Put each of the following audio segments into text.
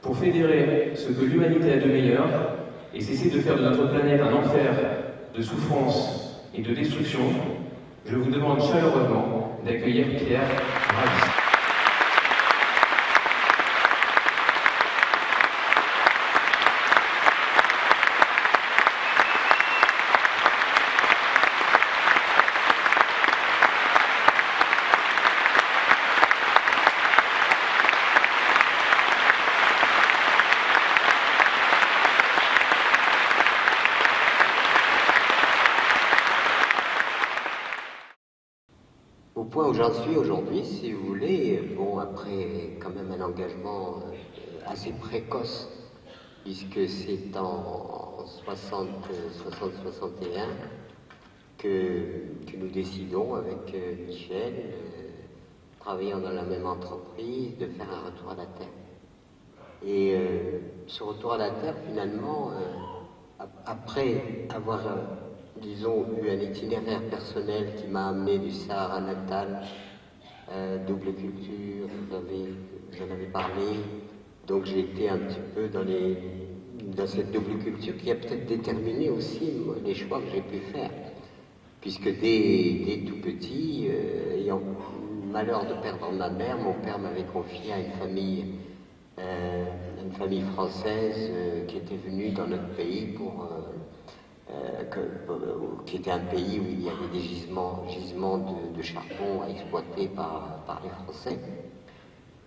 pour fédérer ce que l'humanité a de meilleur et cesser de faire de notre planète un enfer de souffrance et de destruction, je vous demande chaleureusement d'accueillir Pierre Rabhi. Au point où j'en suis aujourd'hui, si vous voulez, bon, après quand même un engagement assez précoce, puisque c'est en 60-61 que nous décidons avec Michel, travaillant dans la même entreprise, de faire un retour à la Terre. Et ce retour à la Terre, finalement, après avoir disons, eu un itinéraire personnel qui m'a amené du Sahara natal, double culture, j'en avais parlé, donc j'ai été un petit peu dans cette double culture qui a peut-être déterminé aussi les choix que j'ai pu faire, puisque dès tout petit, ayant le malheur de perdre ma mère, mon père m'avait confié à une famille française qui était venue dans notre pays qui était un pays où il y avait des gisements de charbon à exploiter par les Français.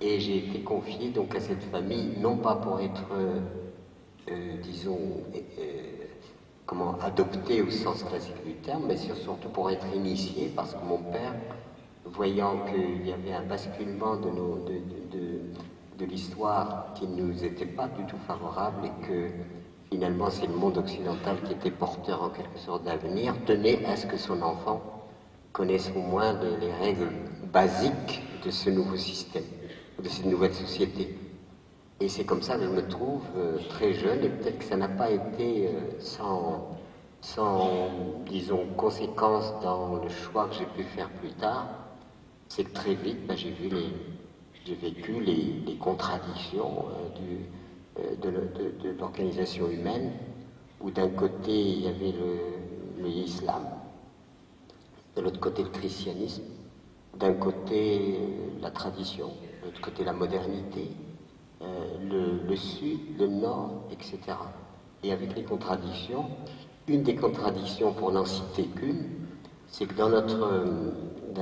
Et j'ai été confié donc à cette famille, non pas pour être, disons, adopté au sens classique du terme, mais surtout pour être initié, parce que mon père, voyant qu'il y avait un basculement de l'histoire qui ne nous était pas du tout favorable et que finalement, c'est le monde occidental qui était porteur en quelque sorte d'avenir, tenait à ce que son enfant connaisse au moins les règles basiques de ce nouveau système, de cette nouvelle société. Et c'est comme ça que je me trouve très jeune, et peut-être que ça n'a pas été sans, disons, conséquence dans le choix que j'ai pu faire plus tard. C'est que très vite, j'ai vécu les contradictions de l'organisation humaine, où d'un côté il y avait l'islam, de l'autre côté le christianisme, d'un côté la tradition, de l'autre côté la modernité, le sud, le nord, etc. Et avec les contradictions, une des contradictions, pour n'en citer qu'une, c'est que dans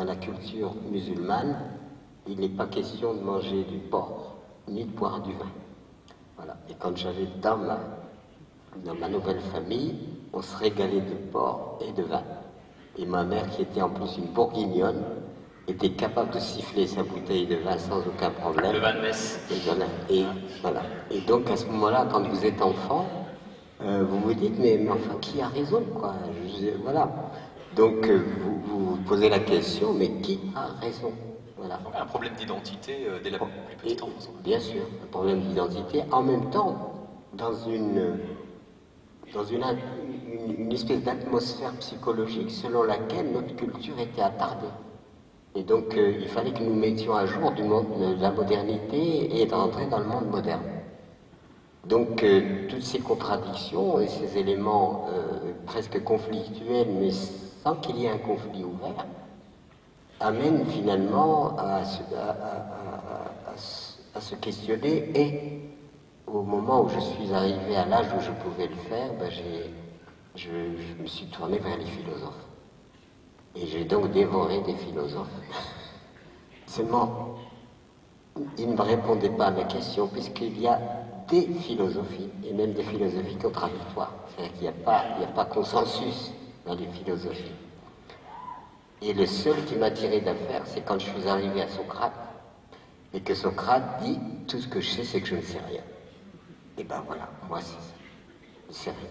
la culture musulmane, il n'est pas question de manger du porc, ni de boire du vin. Voilà. Et quand j'avais dans ma nouvelle famille, on se régalait de porc et de vin. Et ma mère, qui était en plus une bourguignonne, était capable de siffler sa bouteille de vin sans aucun problème. Le vin de messe. Et voilà. Et donc à ce moment-là, quand vous êtes enfant, vous vous dites, mais enfin, qui a raison, quoi? Voilà. Donc vous posez la question, mais qui a raison? Voilà. Donc un problème d'identité dès la plus petite enfance. Bien sûr, un problème d'identité. En même temps, dans une espèce d'atmosphère psychologique selon laquelle notre culture était attardée. Et donc il fallait que nous mettions à jour du monde de la modernité et de rentrer dans le monde moderne. Donc toutes ces contradictions et ces éléments presque conflictuels, mais sans qu'il y ait un conflit ouvert, amène finalement à se questionner, et au moment où je suis arrivé à l'âge où je pouvais le faire, je me suis tourné vers les philosophes. Et j'ai donc dévoré des philosophes. Seulement, ils ne me répondaient pas à ma question, puisqu'il y a des philosophies, et même des philosophies contradictoires. C'est-à-dire qu'il n'y a pas consensus dans les philosophies. Et le seul qui m'a tiré d'affaire, c'est quand je suis arrivé à Socrate, et que Socrate dit « Tout ce que je sais, c'est que je ne sais rien ». Et ben voilà, moi c'est ça. Je ne sais rien.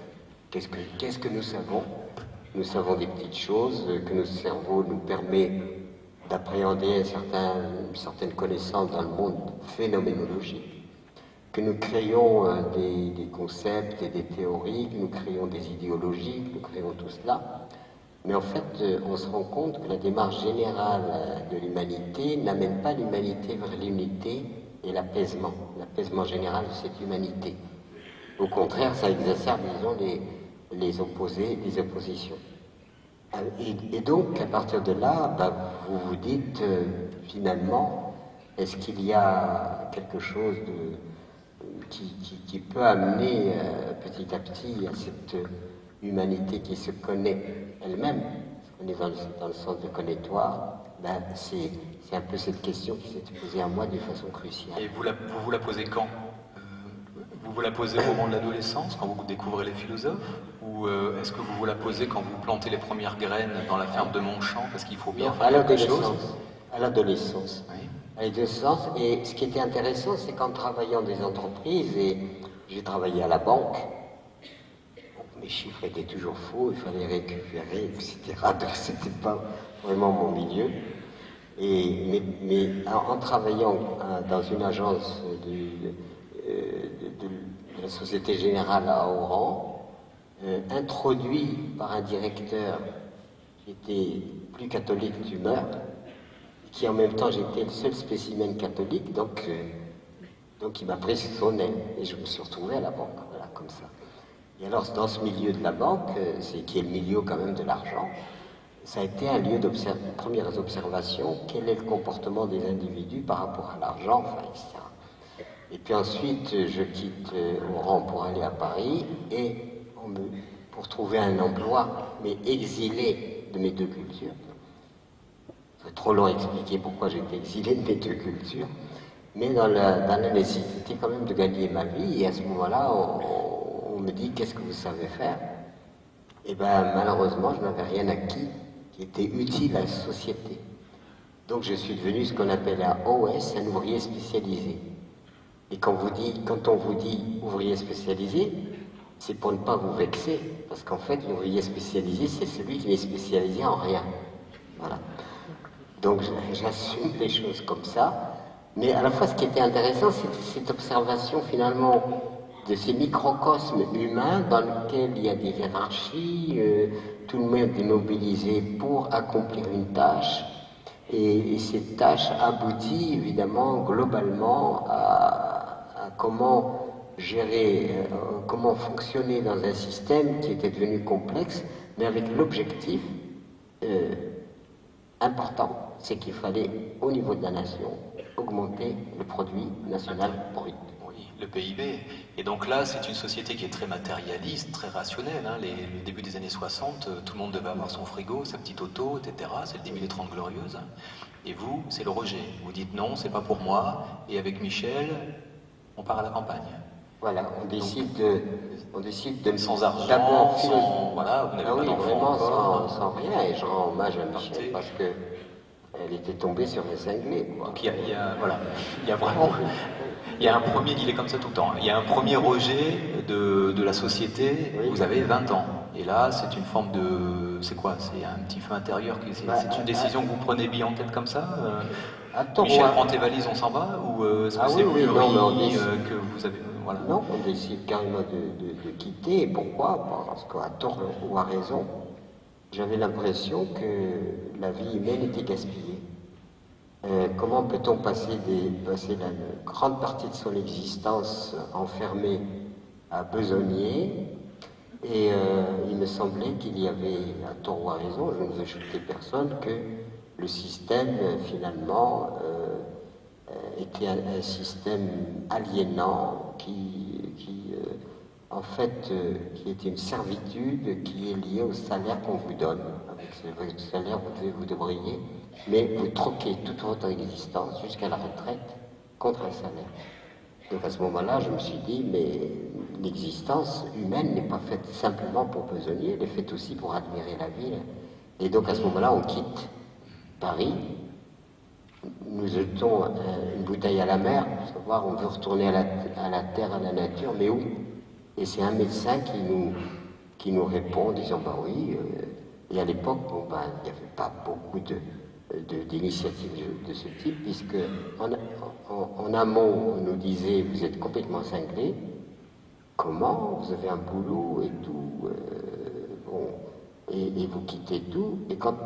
Qu'est-ce que nous savons? Nous savons des petites choses que notre cerveau nous permet d'appréhender une certaine connaissance dans le monde phénoménologique, que nous créons des concepts et des théories, que nous créons des idéologies, que nous créons tout cela. Mais en fait, on se rend compte que la démarche générale de l'humanité n'amène pas l'humanité vers l'unité et l'apaisement général de cette humanité. Au contraire, ça exacerbe, disons, les oppositions. Et donc, à partir de là, vous vous dites, finalement, est-ce qu'il y a quelque chose qui peut amener petit à petit à cette humanité qui se connaît elle-même? On est dans le sens de connaîtoire. C'est un peu cette question qui s'est posée à moi de façon cruciale. Et vous la posez quand? Vous la posez au moment de l'adolescence, quand vous découvrez les philosophes? Ou est-ce que vous la posez quand vous plantez les premières graines dans la ferme de Montchamp, parce qu'il faut bien faire quelque chose? À l'adolescence. Oui. À l'adolescence. Et ce qui était intéressant, c'est qu'en travaillant dans des entreprises, et j'ai travaillé à la banque, mes chiffres étaient toujours faux, il fallait récupérer, etc. Donc c'était pas vraiment mon milieu. Mais en travaillant dans une agence de la Société Générale à Oran, introduit par un directeur qui était plus catholique d'humeur, qui en même temps j'étais le seul spécimen catholique, donc il m'a pris sous son aile et je me suis retrouvé à la banque, voilà, comme ça. Et alors dans ce milieu de la banque, qui est le milieu quand même de l'argent, ça a été un lieu de premières observations, quel est le comportement des individus par rapport à l'argent, enfin, etc. Et puis ensuite, je quitte Oran pour aller à Paris et pour trouver un emploi, mais exilé de mes deux cultures. C'est trop long à expliquer pourquoi j'étais exilé de mes deux cultures, mais dans la nécessité quand même de gagner ma vie. Et à ce moment-là, on me dit, qu'est-ce que vous savez faire? Et bien, malheureusement, je n'avais rien acquis qui était utile à la société. Donc je suis devenu ce qu'on appelle un OS, un ouvrier spécialisé. Et quand on vous dit ouvrier spécialisé, c'est pour ne pas vous vexer, parce qu'en fait, l'ouvrier spécialisé, c'est celui qui n'est spécialisé en rien. Voilà. Donc j'assume les choses comme ça, mais à la fois ce qui était intéressant, c'était cette observation finalement de ces microcosmes humains dans lesquels il y a des hiérarchies, tout le monde est mobilisé pour accomplir une tâche, et cette tâche aboutit évidemment globalement à comment gérer, comment fonctionner dans un système qui était devenu complexe, mais avec l'objectif important, c'est qu'il fallait, au niveau de la nation, augmenter le produit national brut. Oui, le PIB. Et donc là, c'est une société qui est très matérialiste, très rationnelle. Hein. Le début des années 60, tout le monde devait avoir son frigo, sa petite auto, etc. C'est le début des 30 Glorieuses. Et vous, c'est le rejet. Vous dites non, c'est pas pour moi. Et avec Michel, on part à la campagne. Voilà, on décide de sans argent, sans, voilà, vous n'avez pas d'enfant vraiment encore. sans rien, et je rends hommage à Michel parce que elle était tombée sur un cinglé. Donc il y a vraiment, il y a un premier, il est comme ça tout le temps. Il y a un premier rejet de la société. Oui. Vous avez 20 ans, et là c'est une forme de, c'est quoi? C'est un petit feu intérieur. C'est une décision que vous prenez bien en tête comme ça. Michel, prends tes valises, on s'en va, ou est-ce que c'est que vous avez... Voilà. Non, on décide carrément de quitter. Et pourquoi? Parce qu'à tort ou à raison, j'avais l'impression que la vie humaine était gaspillée. Comment peut-on passer la grande partie de son existence enfermée à besogner? Et il me semblait qu'il y avait, à tort ou à raison, je ne veux jeter personne, que le système, finalement, était un système aliénant en fait, qui est une servitude qui est liée au salaire qu'on vous donne. Avec ce salaire, vous devez vous débrouiller, mais vous troquez toute votre existence jusqu'à la retraite contre un salaire. Donc à ce moment-là, je me suis dit, mais l'existence humaine n'est pas faite simplement pour besogner, elle est faite aussi pour admirer la ville. Et donc à ce moment-là, on quitte Paris, nous jetons une bouteille à la mer, pour savoir on veut retourner à la terre, à la nature, mais où? Et c'est un médecin qui nous répond en disant bah oui. Et à l'époque, il n'y avait pas beaucoup d'initiatives de ce type, puisque en amont, on nous disait vous êtes complètement cinglé. Comment? Vous avez un boulot et tout, et vous quittez tout. Et quand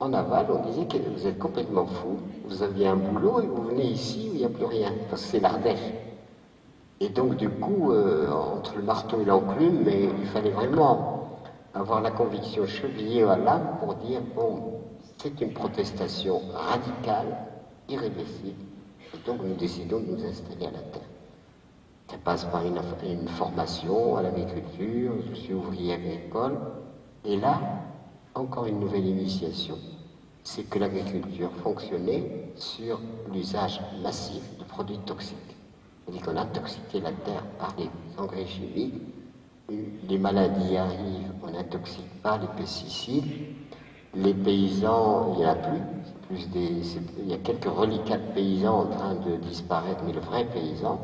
en aval, on disait que vous êtes complètement fou, vous aviez un boulot et vous venez ici où il n'y a plus rien, parce que c'est l'Ardèche. Et donc, du coup, entre le marteau et l'enclume, mais il fallait vraiment avoir la conviction chevillée à l'âme pour dire, bon, c'est une protestation radicale, irréversible, et donc nous décidons de nous installer à la terre. Ça passe par une formation à l'agriculture, je suis ouvrier agricole, et là, encore une nouvelle initiation, c'est que l'agriculture fonctionnait sur l'usage massif de produits toxiques. C'est-à-dire qu'on a intoxiqué la terre par les engrais chimiques, les maladies arrivent, on intoxique par les pesticides, les paysans, il n'y en a plus, il y a quelques reliquats de paysans en train de disparaître, mais le vrai paysan,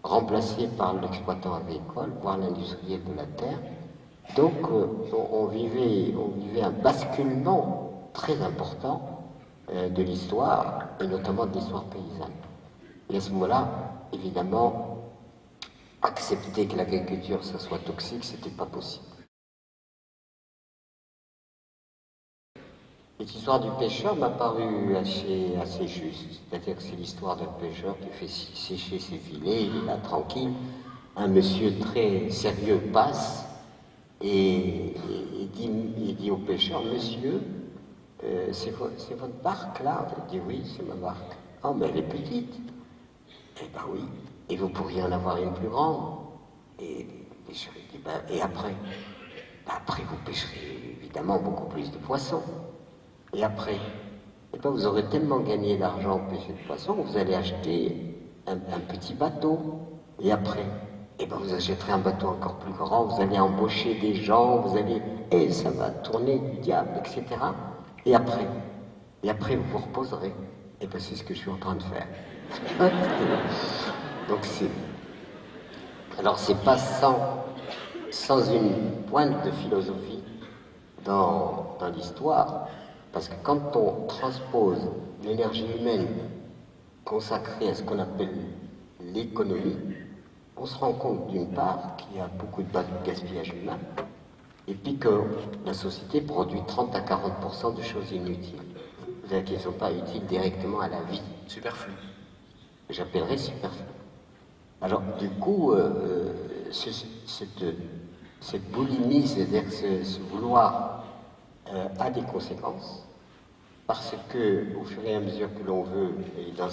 remplacé par l'exploitant agricole, voire l'industriel de la terre. Donc on vivait un basculement très important de l'histoire, et notamment de l'histoire paysanne. Et à ce moment-là, évidemment, accepter que l'agriculture ça soit toxique, c'était pas possible. Cette histoire du pêcheur m'a paru assez juste. C'est-à-dire que c'est l'histoire d'un pêcheur qui fait sécher ses filets, il est là tranquille. Un monsieur très sérieux passe et il dit au pêcheur, monsieur, c'est votre barque là? Il dit oui, c'est ma barque. Oh, mais elle est petite. Eh ben oui. Et vous pourriez en avoir une plus grande. Et le pêcheur dit, ben, et après? Ben, après, vous pêcherez évidemment beaucoup plus de poissons. Et après, eh ben, vous aurez tellement gagné d'argent au pêcher de poissons que vous allez acheter un petit bateau. Et après, eh ben, vous achèterez un bateau encore plus grand, vous allez embaucher des gens, et ça va tourner du diable, etc. Et après vous vous reposerez. Et ben, c'est ce que je suis en train de faire. Donc alors c'est pas sans une pointe de philosophie dans l'histoire. Parce que quand on transpose l'énergie humaine consacrée à ce qu'on appelle l'économie, on se rend compte d'une part qu'il y a beaucoup de gaspillage humain, et puis que la société produit 30 à 40% de choses inutiles, c'est-à-dire qui ne sont pas utiles directement à la vie. Superflu. J'appellerais superflu. Alors du coup, cette boulimie, c'est-à-dire ce vouloir a des conséquences, parce que au fur et à mesure que l'on veut, et dans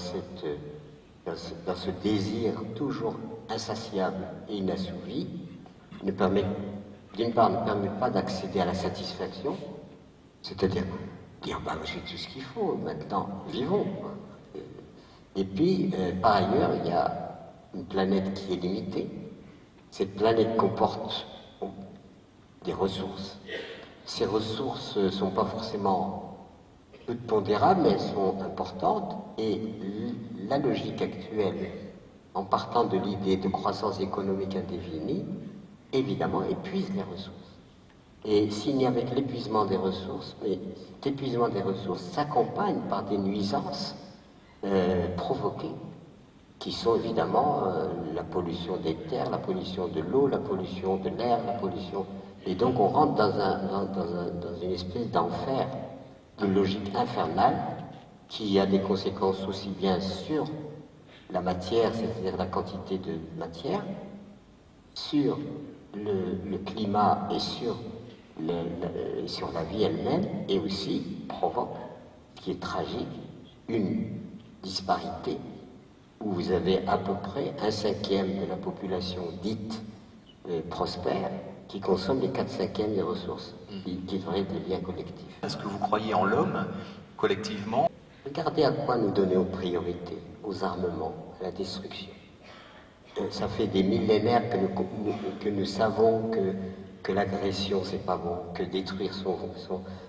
ce désir toujours insatiable et inassouvi, d'une part ne permet pas d'accéder à la satisfaction, c'est-à-dire dire bah j'ai tout ce qu'il faut, maintenant vivons. Et puis par ailleurs il y a une planète qui est limitée. Cette planète comporte des ressources. Ces ressources ne sont pas forcément peu pondérables, mais elles sont importantes, et la logique actuelle, en partant de l'idée de croissance économique indéfinie, évidemment épuise les ressources. Et s'il n'y a avec l'épuisement des ressources, mais cet épuisement des ressources s'accompagne par des nuisances provoquées, qui sont évidemment la pollution des terres, la pollution de l'eau, la pollution de l'air, la pollution... Et donc on rentre dans une espèce d'enfer, d'une logique infernale, qui a des conséquences aussi bien sur la matière, c'est-à-dire la quantité de matière, sur le climat et sur la vie elle-même, et aussi provoque, ce qui est tragique, une disparité où vous avez à peu près 1/5 de la population dite prospère qui consomme les 4/5 des ressources, qui devraient être des biens collectifs. Est-ce que vous croyez en l'homme, collectivement? Regardez à quoi nous donnons priorité, aux armements, à la destruction. Ça fait des millénaires que nous savons que l'agression c'est pas bon, que détruire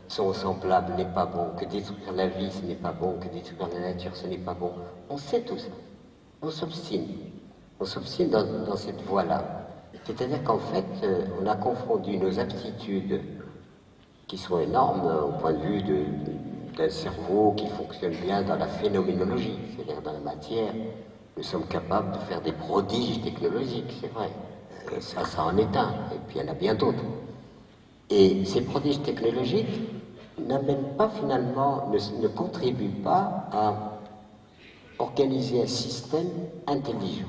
son semblable n'est pas bon, que détruire la vie ce n'est pas bon, que détruire la nature ce n'est pas bon. On sait tout ça. On s'obstine dans cette voie-là. C'est-à-dire qu'en fait, on a confondu nos aptitudes, qui sont énormes au point de vue d'un cerveau qui fonctionne bien dans la phénoménologie, c'est-à-dire dans la matière. Nous sommes capables de faire des prodiges technologiques, c'est vrai. Ça en est un, et puis il y en a bien d'autres. Et ces prodiges technologiques n'amène pas finalement, ne contribue pas à organiser un système intelligent.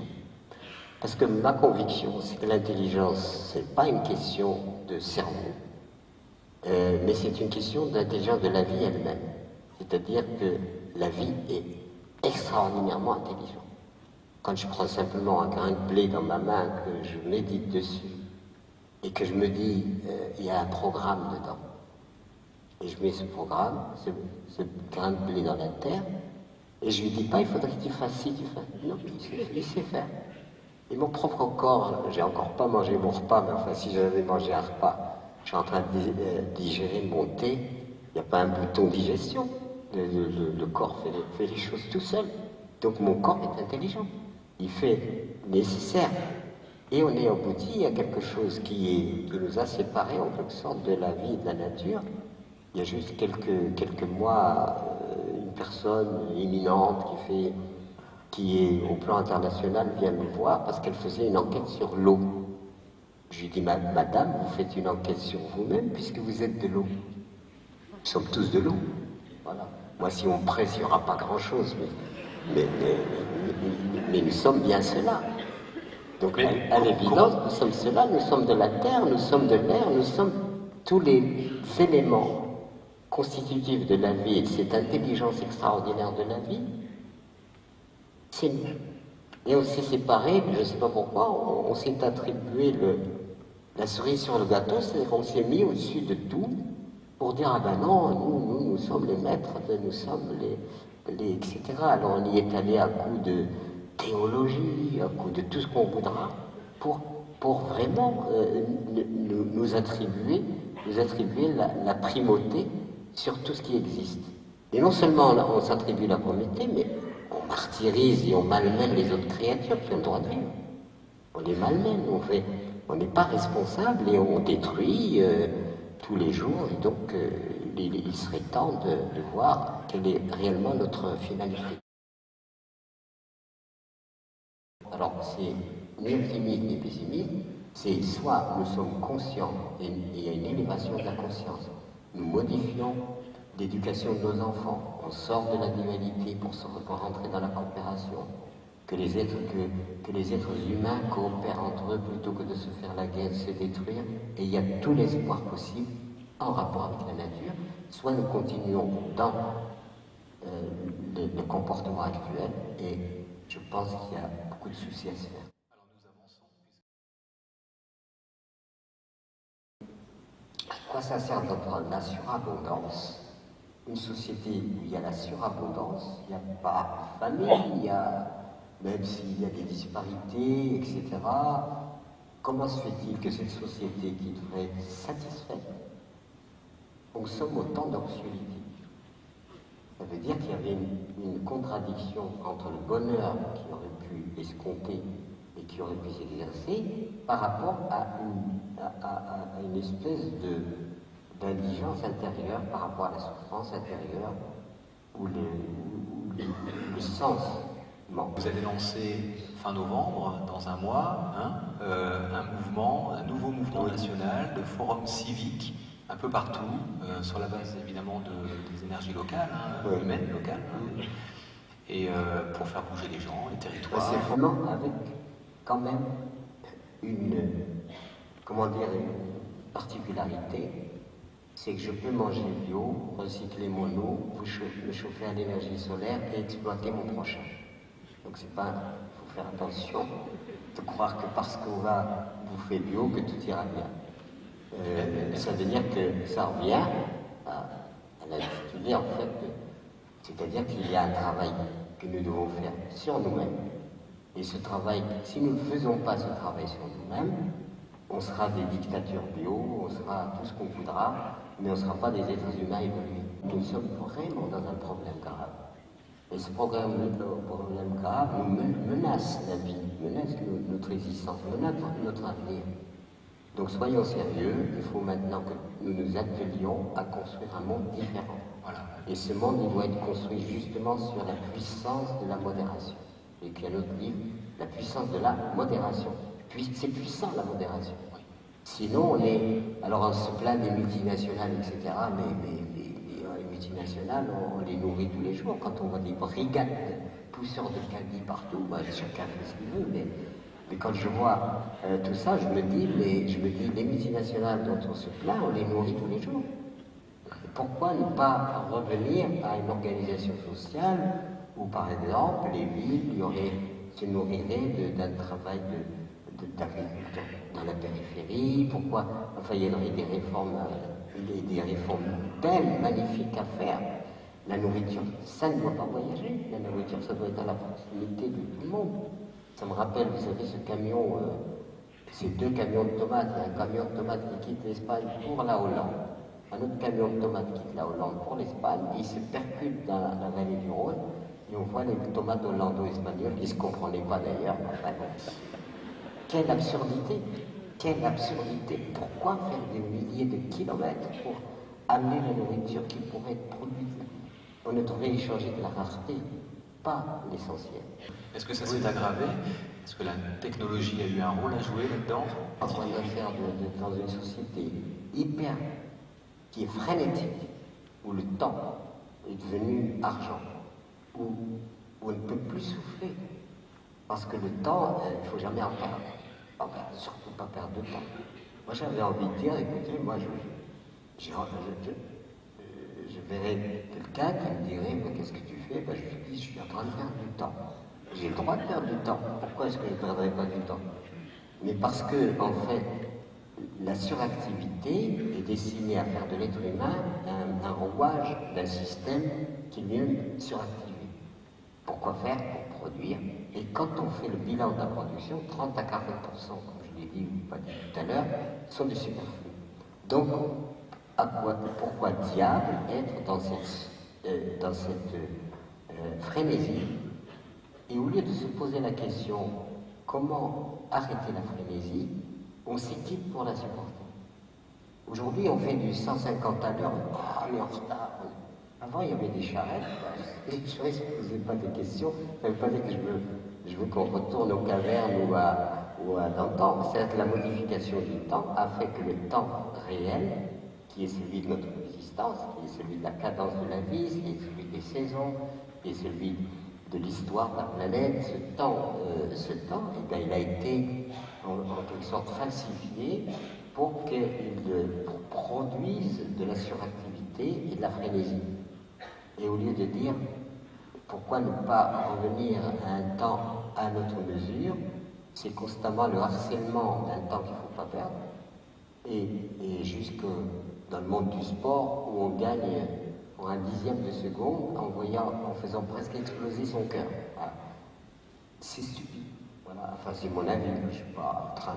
Parce que ma conviction, c'est que l'intelligence, ce n'est pas une question de cerveau, mais c'est une question d'intelligence de la vie elle-même. C'est-à-dire que la vie est extraordinairement intelligente. Quand je prends simplement un grain de blé dans ma main, que je médite dessus, et que je me dis, il y a un programme dedans, et je mets ce programme, ce grain de blé dans la terre, et je lui dis pas, il faudrait que tu fasses ci, tu fasses... Non, il sait faire. Et mon propre corps, j'ai encore pas mangé mon repas, mais enfin, si j'avais mangé un repas, je suis en train de digérer mon thé, il n'y a pas un bouton digestion. Le corps fait les choses tout seul. Donc mon corps est intelligent. Il fait nécessaire. Et on est abouti à quelque chose qui nous a séparés en quelque sorte de la vie et de la nature. Il y a juste quelques mois, une personne éminente qui est au plan international vient me voir parce qu'elle faisait une enquête sur l'eau. Je lui dis, madame, vous faites une enquête sur vous-même puisque vous êtes de l'eau. Nous sommes tous de l'eau. Voilà. Moi, si on presse, il n'y aura pas grand-chose, mais nous sommes bien cela. Donc, à l'évidence, nous sommes cela, nous sommes de la terre, nous sommes de l'air, nous sommes tous les éléments constitutifs de la vie et de cette intelligence extraordinaire de la vie. C'est nous. Et on s'est séparés, je ne sais pas pourquoi, on s'est attribué la cerise sur le gâteau, c'est-à-dire qu'on s'est mis au-dessus de tout pour dire, ah ben non, nous sommes les maîtres, nous sommes les etc. Alors on y est allé à coup de théologie, à coup de tout ce qu'on voudra, pour vraiment nous attribuer la primauté sur tout ce qui existe. Et non seulement on s'attribue la primauté, mais on martyrise et on malmène les autres créatures qui ont le droit de vivre. On les malmène, on n'est pas responsable et on détruit tous les jours. Et donc, il serait temps de voir quelle est réellement notre finalité. Alors, c'est ni optimisme ni pessimisme, c'est soit nous sommes conscients et il y a une élévation de la conscience. Nous modifions l'éducation de nos enfants, on sort de la dualité pour rentrer dans la coopération, que les êtres humains coopèrent entre eux plutôt que de se faire la guerre, se détruire, et il y a tout l'espoir possible en rapport avec la nature. Soit nous continuons dans le comportement actuel, et je pense qu'il y a beaucoup de soucis à se faire. À quoi ça sert d'être la surabondance? Une société où il y a la surabondance, il n'y a pas de famille, même s'il y a des disparités, etc. Comment se fait-il que cette société qui devrait être satisfaite consomme autant d'anxiété? Ça veut dire qu'il y avait une contradiction entre le bonheur qui aurait pu escompter et qui aurait pu s'exercer par rapport à une espèce d'indigence intérieure par rapport à la souffrance intérieure ou le sens manque. Vous allez lancer fin novembre, dans un mois, un nouveau mouvement national de forums civiques un peu partout, sur la base évidemment des énergies locales, humaines locales, et pour faire bouger les gens, les territoires. C'est vraiment avec quand même une particularité, c'est que je peux manger bio, recycler mon eau, me chauffer à l'énergie solaire et exploiter mon prochain. Donc c'est pas, il faut faire attention de croire que parce qu'on va bouffer bio que tout ira bien. Ça veut dire que ça revient à l'intitulé en fait, c'est-à-dire qu'il y a un travail que nous devons faire sur nous-mêmes. Et ce travail, si nous ne faisons pas ce travail sur nous-mêmes, on sera des dictatures bio, on sera tout ce qu'on voudra, mais on ne sera pas des êtres humains évolués. Nous sommes vraiment dans un problème grave. Et ce problème grave nous menace la vie, menace notre existence, menace notre avenir. Donc soyons sérieux, il faut maintenant que nous nous attelions à construire un monde différent. Voilà. Et ce monde, il doit être construit justement sur la puissance de la modération. Et puis un autre livre, la puissance de la modération. C'est puissant la modération. Sinon, alors on se plaint des multinationales, etc., mais les multinationales, on les nourrit tous les jours. Quand on voit des brigades de pousseurs de caddie partout, bah, chacun fait ce qu'il veut, mais quand je vois tout ça, je me dis, les multinationales dont on se plaint, on les nourrit tous les jours. Pourquoi ne pas revenir à une organisation sociale où, par exemple, les villes se nourriraient d'un travail d'agriculteur dans la périphérie? Pourquoi? Enfin, il y aurait des réformes belles, magnifiques à faire. La nourriture, ça ne doit pas voyager. La nourriture, ça doit être à la proximité de tout le monde. Ça me rappelle, vous savez, ce camion, ces 2 camions de tomates. Il y a un camion de tomates qui quitte l'Espagne pour la Hollande. Un autre camion de tomates quitte la Hollande pour l'Espagne. Il se percute dans la vallée du Rhône. Et on voit les tomates hollando-espagnoles qui ne se comprenaient pas d'ailleurs. Enfin, quelle absurdité! Quelle absurdité! Pourquoi faire des milliers de kilomètres pour amener la nourriture qui pourrait être produite? On ne devrait y changer de la rareté, pas l'essentiel. Est-ce que ça s'est aggravé? Est-ce que la technologie a eu un rôle à jouer là-dedans? En train de faire dans une société hyper, qui est frénétique, où le temps est devenu argent, où on ne peut plus souffler. Parce que le temps, il ne faut jamais en perdre. Enfin, surtout pas perdre de temps. Moi, j'avais envie de dire, écoutez, moi, je verrais quelqu'un qui me dirait, mais qu'est-ce que tu fais? Ben, je lui dis, je suis en train de perdre du temps. J'ai le droit de perdre du temps. Pourquoi est-ce que je ne perdrais pas du temps? Mais parce que, en fait, la suractivité est destinée à faire de l'être humain un rouage d'un système qui lui est suractivé. Pourquoi faire? Pour produire. Et quand on fait le bilan de la production, 30 à 40%, comme je l'ai dit ou pas dit tout à l'heure, sont du superflu. Donc, pourquoi diable être dans cette frénésie? Et au lieu de se poser la question comment arrêter la frénésie, on s'équipe pour la supporter. Aujourd'hui, on fait du 150 à l'heure. Ah, on est en retard. Avant, il y avait des charrettes. Les charrettes ne posaient pas de questions. Ça ne veut pas dire que je veux qu'on retourne aux cavernes ou à d'antan. Certes, la modification du temps a fait que le temps réel, qui est celui de notre existence, qui est celui de la cadence de la vie, qui est celui des saisons, qui est celui de l'histoire de la planète, ce temps, eh bien, il a été en quelque sorte falsifié pour produise de la suractivité et de la frénésie. Et au lieu de dire pourquoi ne pas revenir à un temps à notre mesure, c'est constamment le harcèlement d'un temps qu'il ne faut pas perdre, et jusque dans le monde du sport où on gagne pour un dixième de seconde en faisant presque exploser son cœur. Voilà. C'est stupide. Voilà. Enfin, c'est mon avis, je ne suis pas en train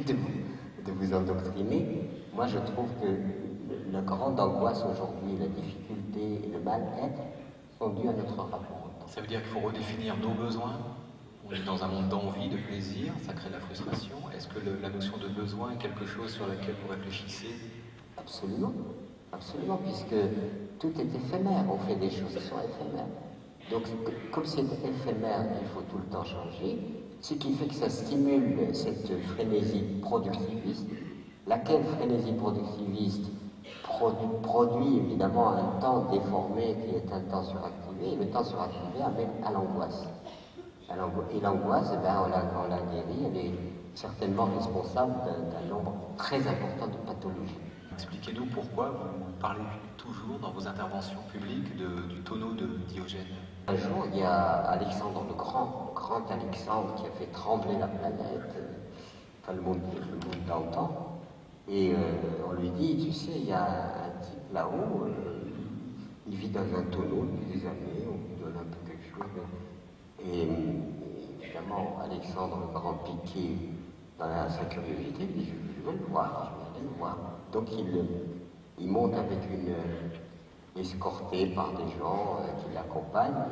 de vous endoctriner. Moi, je trouve que la grande angoisse aujourd'hui, la difficulté et le mal-être sont dus à notre rapport au temps. Ça veut dire qu'il faut redéfinir nos besoins. On est dans un monde d'envie, de plaisir, ça crée de la frustration. Est-ce que la notion de besoin est quelque chose sur laquelle vous réfléchissez? Absolument, absolument, puisque tout est éphémère, on fait des choses qui sont éphémères. Donc, comme c'est éphémère, il faut tout le temps changer, ce qui fait que ça stimule cette frénésie productiviste, laquelle frénésie productiviste produit évidemment un temps déformé qui est un temps suractivé, et le temps suractivé amène à l'angoisse. Et l'angoisse, eh bien, on l'a guérie, elle est certainement responsable d'un nombre très important de pathologies. Expliquez-nous pourquoi vous parlez toujours dans vos interventions publiques du tonneau de Diogène. Un jour, il y a Alexandre le grand Alexandre qui a fait trembler la planète, enfin le monde d'antan, et on lui dit, tu sais, il y a un type là-haut, il vit dans un tonneau depuis des années, on lui donne un peu quelque chose, et évidemment, Alexandre le grand piqué dans sa curiosité, il dit, je veux le voir, je vais aller le voir. Donc il monte avec escorté par des gens qui l'accompagnent,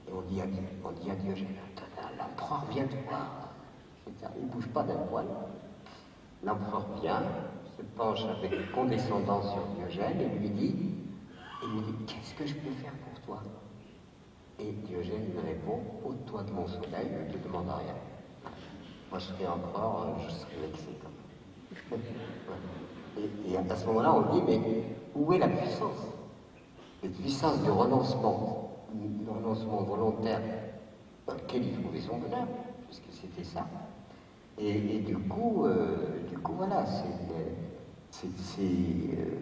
et on dit à Diogène, l'empereur vient te voir. Il ne bouge pas d'un poil. L'empereur vient, se penche avec condescendance sur Diogène et lui dit qu'est-ce que je peux faire pour toi? Et Diogène lui répond, ôte-toi de mon soleil, ne te demande rien. Moi je serais empereur, je serais vexé quand même. Et à ce moment-là, on dit, mais où est la puissance? cette puissance de renoncement volontaire dans lequel il trouvait son bonheur, puisque c'était ça. Et du coup, voilà, c'est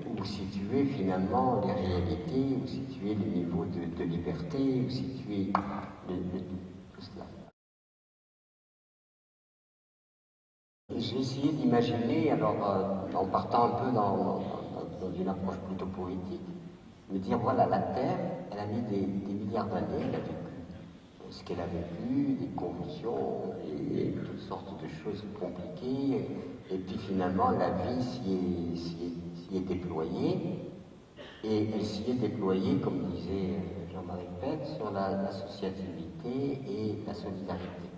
où situer finalement les réalités, où situer le niveau de liberté, où situer tout cela. J'ai essayé d'imaginer, alors en partant un peu dans une approche plutôt poétique, me dire voilà, la Terre, elle a mis des milliards d'années, elle a vécu ce qu'elle a vécu, des convulsions et toutes sortes de choses compliquées, et puis finalement la vie s'y est déployée, et elle s'y est déployée, comme disait Jean-Marie Pett, sur l'associativité et la solidarité.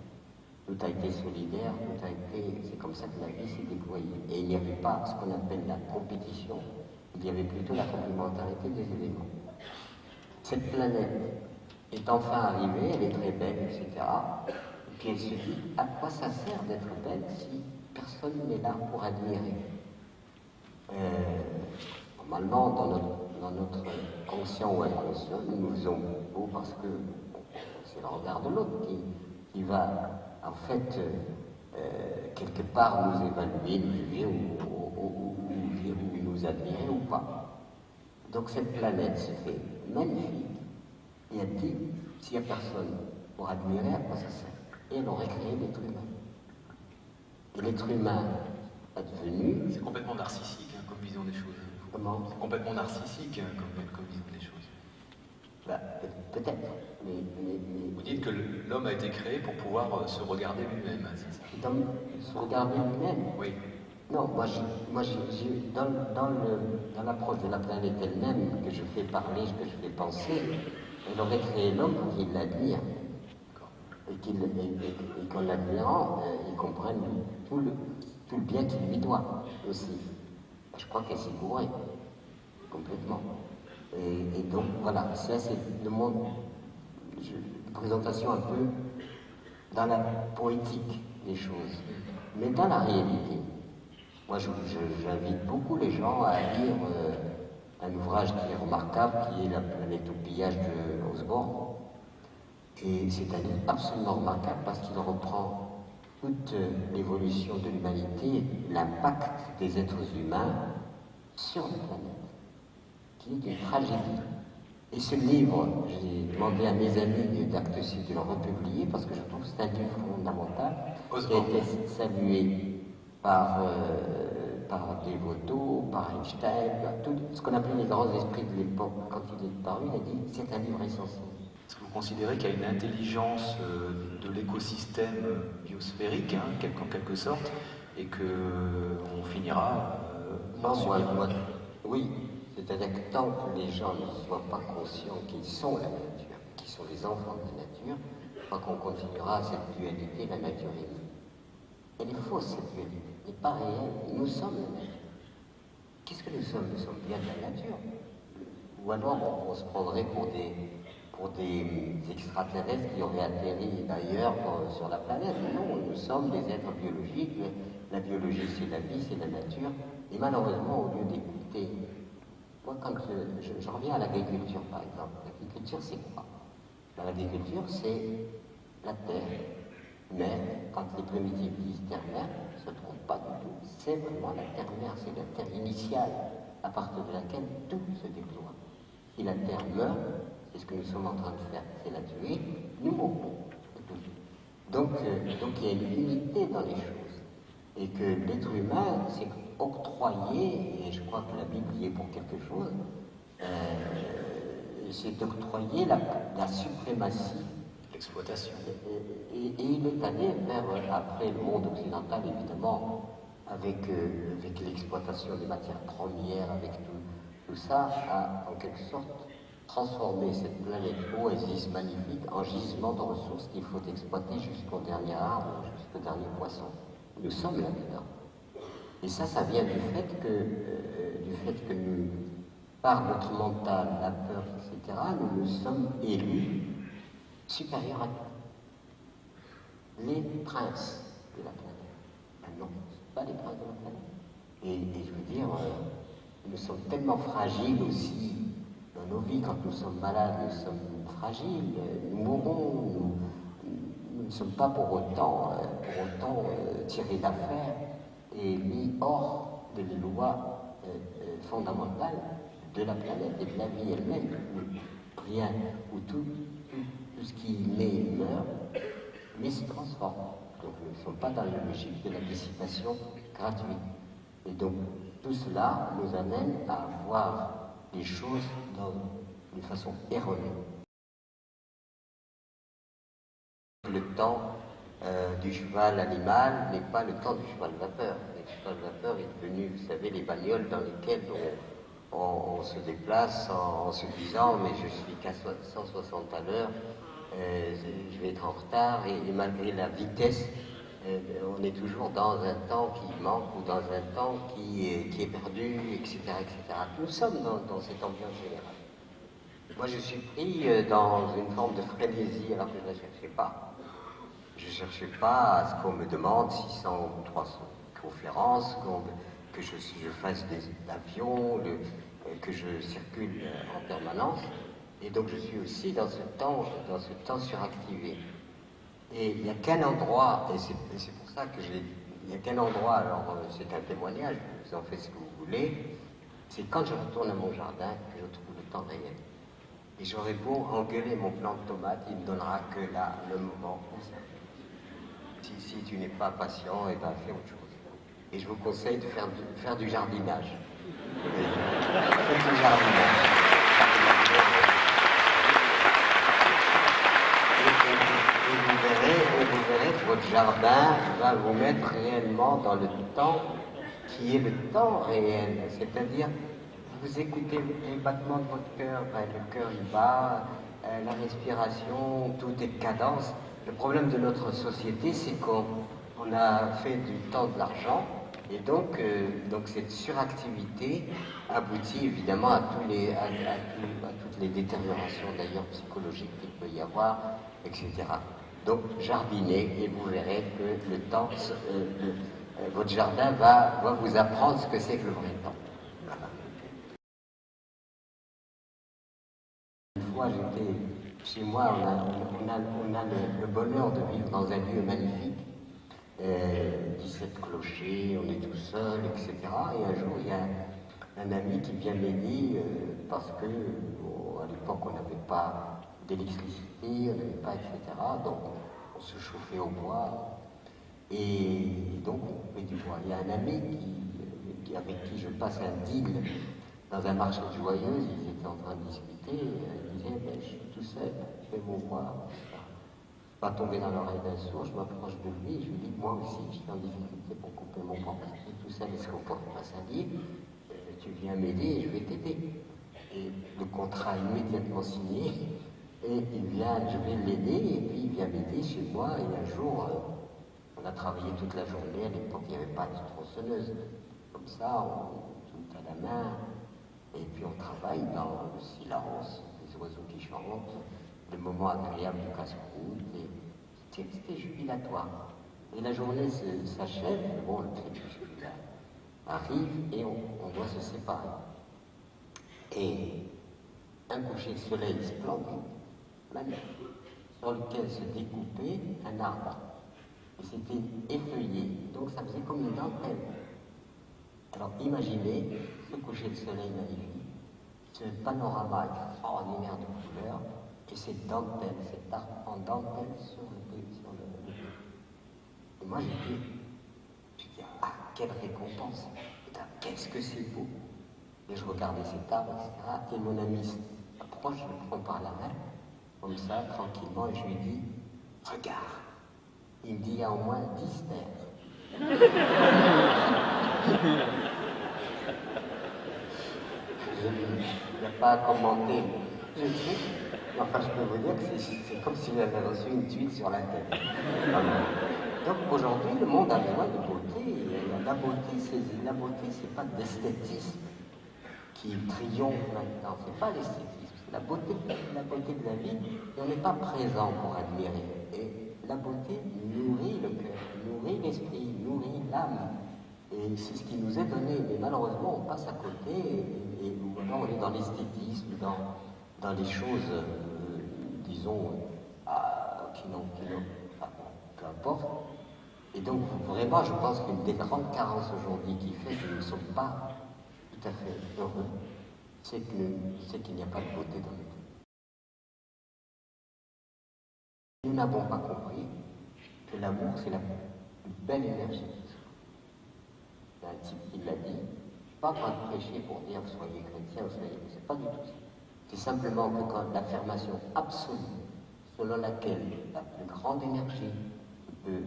Tout a été solidaire, c'est comme ça que la vie s'est déployée. Et il n'y avait pas ce qu'on appelle la compétition, il y avait plutôt la complémentarité des éléments. Cette planète est enfin arrivée, elle est très belle, etc. Et puis elle se dit, à quoi ça sert d'être belle si personne n'est là pour admirer? Normalement, dans notre conscient ou inconscient, nous nous faisons beau parce que c'est le regard de l'autre qui va en fait quelque part nous évaluer, nous juger ou nous admirer ou pas. Donc cette planète se fait magnifique et elle dit, s'il n'y a personne pour admirer, à quoi ça sert? Et elle aurait créé l'être humain. Et l'être humain est devenu... C'est complètement narcissique comme vision des choses. Comment? C'est complètement narcissique comme vision des choses. Bah, peut-être, mais... Vous dites que l'homme a été créé pour pouvoir se regarder lui-même, c'est ça? Se regarder lui-même? Oui. Non, dans l'approche de la planète elle-même, que je fais parler, que je fais penser, elle aurait créé l'homme pour qu'il l'admire. Et qu'en l'admirant, il comprenne tout le bien qu'il lui doit aussi. Je crois qu'elle s'est bourrée, complètement. Et donc, voilà, ça c'est le monde, une présentation un peu dans la poétique des choses. Mais dans la réalité, moi j'invite beaucoup les gens à lire un ouvrage qui est remarquable, qui est La planète au pillage de Osborne. Et c'est un livre absolument remarquable parce qu'il reprend toute l'évolution de l'humanité, l'impact des êtres humains sur la planète, qui est une tragédie. Et ce livre, j'ai demandé à mes amis d'Actes Sud de le republier parce que je trouve que c'est un livre fondamental qui a été salué par Devoto, par Einstein, tout ce qu'on appelait les grands esprits de l'époque. Quand il est paru, il a dit c'est un livre essentiel. Est-ce que vous considérez qu'il y a une intelligence de l'écosystème biosphérique, en quelque sorte, et qu'on finira par subir? Oui, c'est-à-dire que tant que les gens ne soient pas conscients qu'ils sont la nature, qu'ils sont les enfants de la nature, je crois qu'on continuera cette dualité, la nature et nous. Elle est fausse, cette dualité, elle n'est pas réelle. Nous sommes la nature. Qu'est-ce que nous sommes? Nous sommes bien de la nature. Ou alors on se prendrait pour des extraterrestres qui auraient atterri d'ailleurs sur la planète. Non, nous sommes des êtres biologiques. La biologie, c'est la vie, c'est la nature. Et malheureusement, au lieu d'écouter, moi, quand je reviens à l'agriculture, par exemple, l'agriculture, c'est quoi? L'agriculture, c'est la terre. Mais quand les primitifs disent terre-mère, ils ne se trompent pas du tout. C'est vraiment la terre-mère, c'est la terre initiale à partir de laquelle tout se déploie. Si la terre meurt, c'est ce que nous sommes en train de faire, c'est la tuer, nous mourrons. Donc il y a une unité dans les choses. Et que l'être humain s'est octroyé, et je crois que la Bible y est pour quelque chose, s'est octroyé la suprématie. L'exploitation. Et il est allé vers, après le monde occidental évidemment, avec l'exploitation des matières premières, avec tout ça, a en quelque sorte transformé cette planète oasis magnifique en gisement de ressources qu'il faut exploiter jusqu'au dernier arbre, jusqu'au dernier poisson. Nous sommes là-dedans. Et ça vient du fait que nous, par notre mental, la peur, etc., nous nous sommes élus supérieurs à tout. Les princes de la planète. Ben non, ce ne sont pas les princes de la planète. Et je veux dire, nous sommes tellement fragiles aussi dans nos vies, quand nous sommes malades, nous sommes fragiles, nous mourrons, nous ne sommes pas pour autant tirés d'affaire et mis hors des lois fondamentales de la planète et de la vie elle-même, où rien, où tout ce qui naît meurt, mais se transforme. Donc nous ne sommes pas dans la logique de la dissipation gratuite. Et donc tout cela nous amène à voir les choses d'une façon erronée. Le temps du cheval animal n'est pas le temps du cheval vapeur. Le cheval vapeur est devenu, vous savez, les bagnoles dans lesquelles on se déplace en se disant mais je suis qu'à 160 à l'heure, je vais être en retard et malgré la vitesse, on est toujours dans un temps qui manque ou dans un temps qui est perdu, etc., etc. Nous sommes dans cette ambiance générale. Moi, je suis pris dans une forme de frénésie alors que je ne la cherchais pas. Je ne cherchais pas à ce qu'on me demande 600 ou 300 conférences, que je fasse des avions, que je circule en permanence. Et donc, je suis aussi dans ce temps suractivé. Et il n'y a qu'un endroit, et c'est pour ça que il n'y a qu'un endroit, alors c'est un témoignage, vous en faites ce que vous voulez, c'est quand je retourne à mon jardin que je trouve le temps réel. Et j'aurais beau engueuler mon plant de tomate, il ne donnera que là, le moment où ça. Si tu n'es pas patient, eh ben, fais autre chose. Et je vous conseille de faire du jardinage. Faites du jardinage. Et vous verrez que votre jardin va vous mettre réellement dans le temps qui est le temps réel. C'est-à-dire, vous écoutez les battements de votre cœur, le cœur il bat, la respiration, tout est cadence. Le problème de notre société, c'est qu'on a fait du temps de l'argent, et donc cette suractivité aboutit évidemment à toutes les détériorations d'ailleurs psychologiques qu'il peut y avoir, etc. Donc jardinez et vous verrez que le temps, votre jardin va vous apprendre ce que c'est que le vrai temps. Voilà. Une fois j'étais chez moi, on a le bonheur de vivre dans un lieu magnifique. 17 clochers, on est tout seul, etc. Et un jour, il y a un ami qui vient m'aider parce que à l'époque, on n'avait pas d'électricité, on n'avait pas, etc. Donc, on se chauffait au bois. Et donc, on coupait du bois. Il y a un ami avec qui je passe un deal dans un marché de joyeuses. Ils étaient en train de discuter. Il disait, je suis tout seul, je fais mon bois. Pas tomber dans l'oreille d'un sourd, je m'approche de lui et je lui dis moi aussi je suis en difficulté pour couper mon bois parce que tout ça est-ce qu'on pourrait pas salir, tu viens m'aider et je vais t'aider. Et le contrat est immédiatement signé et je vais l'aider et puis il vient m'aider chez moi et un jour on a travaillé toute la journée, à l'époque il n'y avait pas de tronçonneuse, comme ça tout à la main et puis on travaille dans le silence, les oiseaux qui chantent, le moment agréable du casse-croûte, c'était jubilatoire. Et la journée s'achève, bon, le crépuscule arrive et on doit se séparer. Et un coucher de soleil splendide, magnifique, sur lequel se découpait un arbre. Et c'était effeuillé, donc ça faisait comme une dentelle. Alors imaginez ce coucher de soleil magnifique, ce panorama extraordinaire de couleurs, et cette dentelle, cet arbre en dentelle sur le. Et moi j'ai dit, ah, quelle récompense! Qu'est-ce que c'est beau! Et je regardais cet arbre, etc. Et mon ami s'approche, je le prends par la main, comme ça, tranquillement, et je lui dis, regarde! Il me dit, il y a au moins 10 terres. Il n'y a pas à commenter. Je sais. Enfin, je peux vous dire que c'est comme si j'avais reçu une tuile sur la tête. Donc aujourd'hui, le monde a besoin de beauté. La beauté, c'est pas d'esthétisme qui triomphe maintenant. C'est pas l'esthétisme. C'est la beauté de la vie. Et on n'est pas présent pour admirer. Et la beauté nourrit le cœur, nourrit l'esprit, nourrit l'âme. Et c'est ce qui nous est donné. Mais malheureusement, on passe à côté et maintenant on est dans l'esthétisme, dans les choses, disons, enfin, peu importe. Et donc, vraiment, je pense qu'une des grandes carences aujourd'hui qui fait que nous ne sommes pas tout à fait heureux, c'est qu'il n'y a pas de beauté dans notre vie. Nous n'avons pas compris que l'amour, c'est la plus belle énergie. Il y a un type qui l'a dit. Je ne suis pas en train de prêcher pour dire soyez chrétien ou soyez. C'est pas du tout ça. C'est simplement que quand l'affirmation absolue selon laquelle la plus grande énergie peut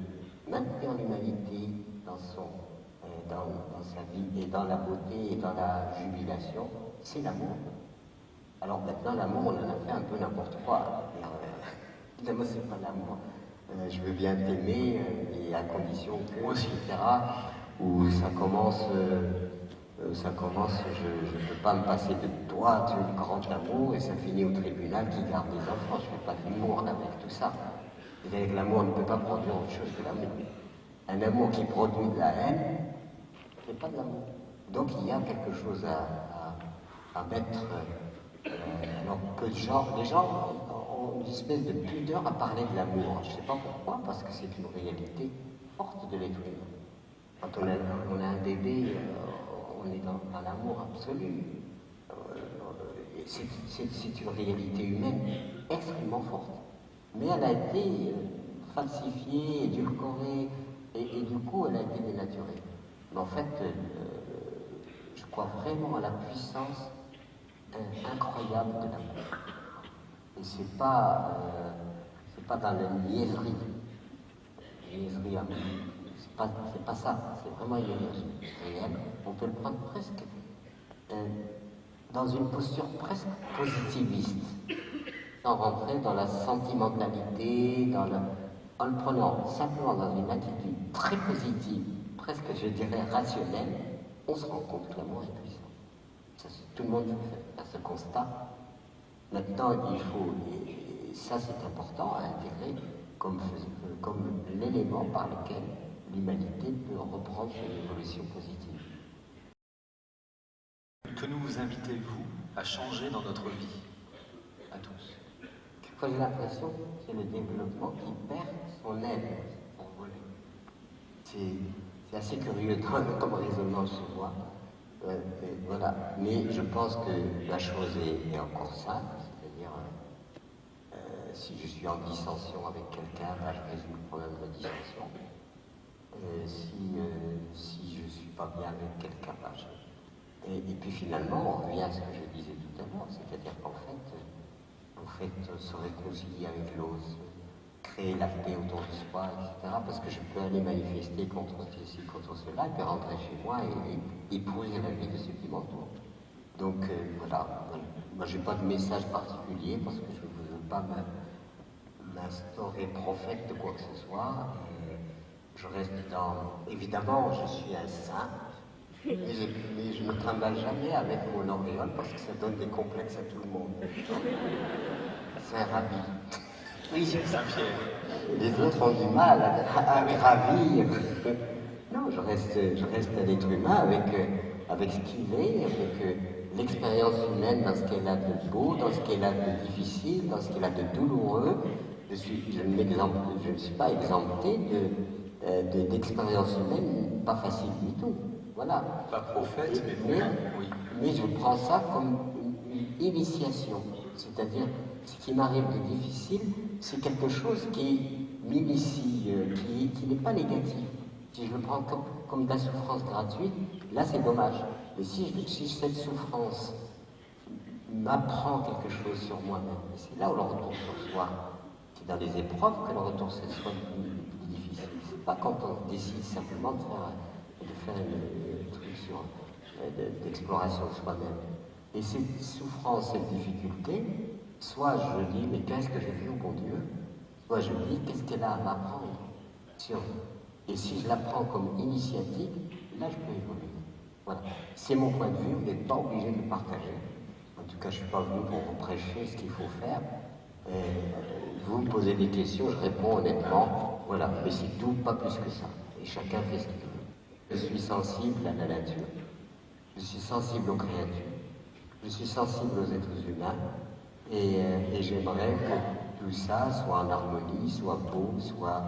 maintenir l'humanité dans sa vie et dans la beauté et dans la jubilation, c'est l'amour. Alors maintenant, l'amour, on en a fait un peu n'importe quoi. Évidemment, c'est pas l'amour. Je veux bien t'aimer, et à condition que, etc. Où ça commence, je ne peux pas me passer de toi, tu es le grand amour, et ça finit au tribunal qui garde les enfants. Je ne fais pas de l'humour avec tout ça. Et avec l'amour, on ne peut pas produire autre chose que l'amour. Un amour qui produit de la haine, c'est pas de l'amour. Donc il y a quelque chose à mettre. Alors que les gens ont une espèce de pudeur à parler de l'amour. Je ne sais pas pourquoi, parce que c'est une réalité forte de l'être humain. Quand on a un bébé, on est dans l'amour absolu. C'est une réalité humaine extrêmement forte. Mais elle a été falsifiée, édulcorée, et du coup elle a été dénaturée. Mais en fait, je crois vraiment à la puissance incroyable de l'amour. Et c'est pas dans la niaiserie c'est pas ça, c'est vraiment une énergie réelle. On peut le prendre presque dans une posture presque positiviste, sans rentrer dans la sentimentalité, en le prenant simplement dans une attitude très positive, presque je dirais rationnelle, on se rend compte que l'amour est puissant. Tout le monde fait ce constat. Maintenant, il faut, et ça c'est important à intégrer comme l'élément par lequel l'humanité peut reprendre une évolution positive. Que nous invitez-vous à changer dans notre vie, à tous? J'ai l'impression que c'est le développement qui perd son aile pour voler. C'est assez curieux comme raisonnement chez moi. Voilà. Mais je pense que la chose est encore simple, c'est-à-dire si je suis en dissension avec quelqu'un, je résous le problème de la dissension. Si je ne suis pas bien avec quelqu'un, et puis finalement, on revient à ce que je disais tout à l'heure, c'est-à-dire qu'en fait, se réconcilier avec l'autre, créer la paix autour de soi, etc. Parce que je peux aller manifester contre ceci, contre cela, et puis rentrer chez moi et pourrir la vie de ceux qui m'entourent. Donc voilà, moi j'ai pas de message particulier parce que je ne veux pas m'instaurer prophète de quoi que ce soit. Je reste évidemment, je suis un saint, mais je ne me trimballe jamais avec mon auréole parce que ça donne des complexes à tout le monde. Saint Rabbi. Oui, Saint-Pierre. Les autres ont du mal à me ravir. Non, je reste un être humain avec ce qu'il est, avec l'expérience humaine dans ce qu'elle a de beau, dans ce qu'elle a de difficile, dans ce qu'elle a de douloureux. Je ne suis pas exempté d'expérience humaine pas facile du tout. Voilà. Pas prophète, mais oui. Mais je prends ça comme une initiation. C'est-à-dire, ce qui m'arrive de difficile, c'est quelque chose qui m'initie, qui n'est pas négatif. Si je le prends comme de la souffrance gratuite, là c'est dommage. Mais si cette souffrance m'apprend quelque chose sur moi-même, c'est là où le retour sur soi, c'est dans les épreuves que le retour sur soi est plus difficile. C'est pas quand on décide simplement de faire un truc d'exploration de soi-même. Et cette souffrance, cette difficulté, soit je dis, mais qu'est-ce que j'ai fait au bon Dieu? Soit je dis, qu'est-ce qu'elle a à m'apprendre sur. Et si je la prends comme initiative, là je peux évoluer. Voilà. C'est mon point de vue, vous n'êtes pas obligé de le partager. En tout cas, je ne suis pas venu pour vous prêcher ce qu'il faut faire. Vous me posez des questions, je réponds honnêtement. Voilà. Mais c'est tout, pas plus que ça. Et chacun fait ce qu'il veut. Je suis sensible à la nature, je suis sensible aux créatures, je suis sensible aux êtres humains, et j'aimerais que tout ça soit en harmonie, soit beau, soit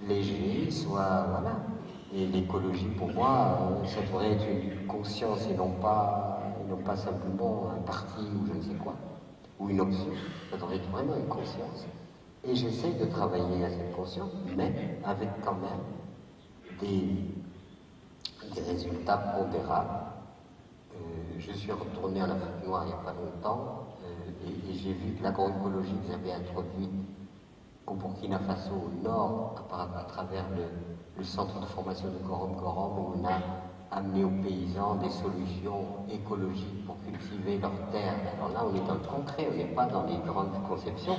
léger, soit... voilà. Et l'écologie, pour moi, ça devrait être une conscience et non pas simplement un parti ou je ne sais quoi, ou une option. Ça devrait être vraiment une conscience. Et j'essaie de travailler à cette conscience, mais avec quand même des résultats pondérables. Je suis retourné en Afrique noire il n'y a pas longtemps, et j'ai vu que l'agroécologie que j'avais introduite au Burkina Faso, au nord, à travers le centre de formation de Gorom Gorom, où on a amené aux paysans des solutions écologiques pour cultiver leurs terres. Alors là, on est dans le concret, on n'est pas dans les grandes conceptions.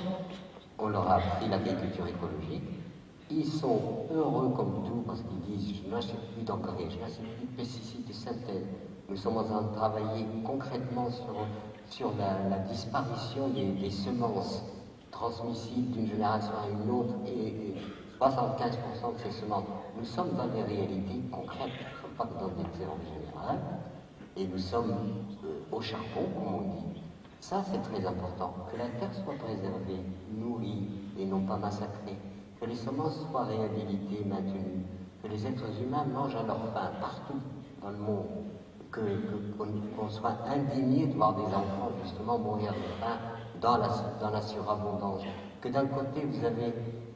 On leur a appris l'agriculture écologique. Ils sont heureux comme tout parce qu'ils disent « je n'achète plus d'engrais, je n'achète plus de pesticides de synthèse ». Nous sommes en train de travailler concrètement sur la disparition des semences transmissibles d'une génération à une autre, et 75% de ces semences. Nous sommes dans des réalités concrètes, nous ne sommes pas dans des théories générales, et nous sommes au charbon, comme on dit. Ça, c'est très important, que la terre soit préservée, nourrie et non pas massacrée, que les semences soient réhabilitées, maintenues, que les êtres humains mangent à leur faim partout dans le monde, qu'on soit indigné de voir des enfants justement mourir de faim dans la surabondance, que d'un côté vous avez